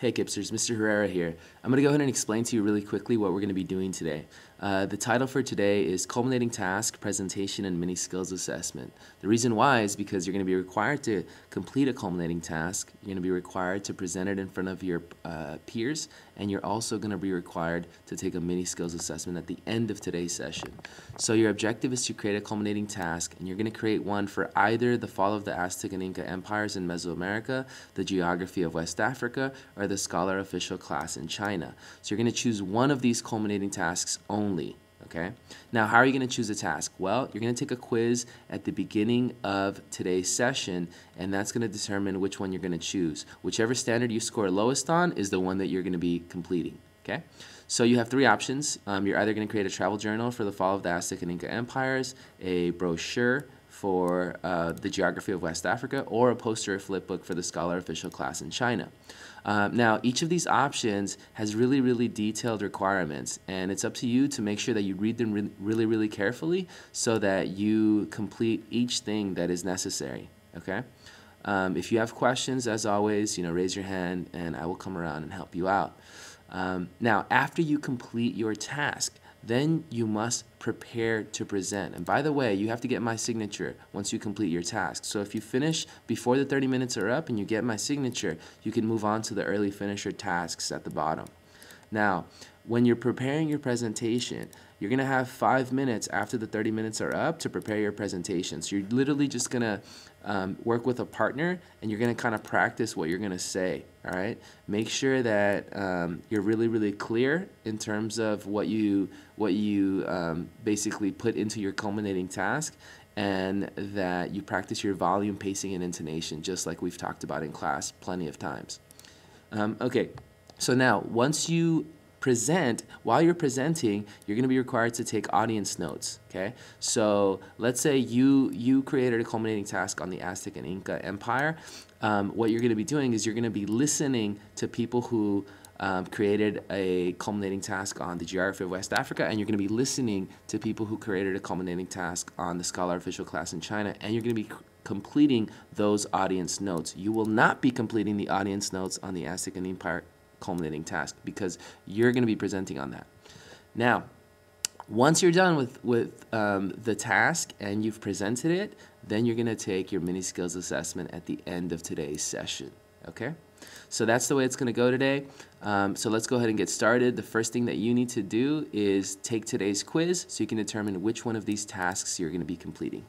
Hey Gipsters, Mr. Herrera here. I'm going to go ahead and explain to you really quickly what we're going to be doing today. The title for today is Culminating Task, Presentation, and Mini Skills Assessment. The reason why is because you're going to be required to complete a culminating task, you're going to be required to present it in front of your peers, and you're also going to be required to take a mini skills assessment at the end of today's session. So your objective is to create a culminating task, and you're going to create one for either the fall of the Aztec and Inca empires in Mesoamerica, the geography of West Africa, or the scholar official class in China. So you're going to choose one of these culminating tasks only. Okay. Now, how are you going to choose a task? Well, you're going to take a quiz at the beginning of today's session, and that's going to determine which one you're going to choose. Whichever standard you score lowest on is the one that you're going to be completing. Okay. So you have three options. You're either going to create a travel journal for the fall of the Aztec and Inca empires, a brochure for the geography of West Africa, or a poster or flip book for the scholar official class in China. Now, each of these options has really detailed requirements, and it's up to you to make sure that you read them really carefully so that you complete each thing that is necessary. Okay? If you have questions, as always, raise your hand, and I will come around and help you out. Now, after you complete your task, then you must prepare to present. And by the way, you have to get my signature once you complete your task. So if you finish before the 30 minutes are up and you get my signature, you can move on to the early finisher tasks at the bottom. Now, when you're preparing your presentation, you're going to have 5 minutes after the 30 minutes are up to prepare your presentation. So you're literally just going to work with a partner, and you're going to kind of practice what you're going to say. All right? Make sure that you're really clear in terms of what you basically put into your culminating task, and that you practice your volume, pacing, and intonation, just like we've talked about in class plenty of times. Okay. So now, once you present, while you're presenting, you're going to be required to take audience notes. Okay, so let's say you created a culminating task on the Aztec and Inca Empire. What you're going to be doing is you're going to be listening to people who created a culminating task on the geography of West Africa, and you're going to be listening to people who created a culminating task on the scholar official class in China, and you're going to be completing those audience notes. You will not be completing the audience notes on the Aztec and Empire culminating task because you're going to be presenting on that. Now, once you're done with the task and you've presented it, then you're going to take your mini skills assessment at the end of today's session. Okay? So that's the way it's going to go today. So let's go ahead and get started. The first thing that you need to do is take today's quiz so you can determine which one of these tasks you're going to be completing.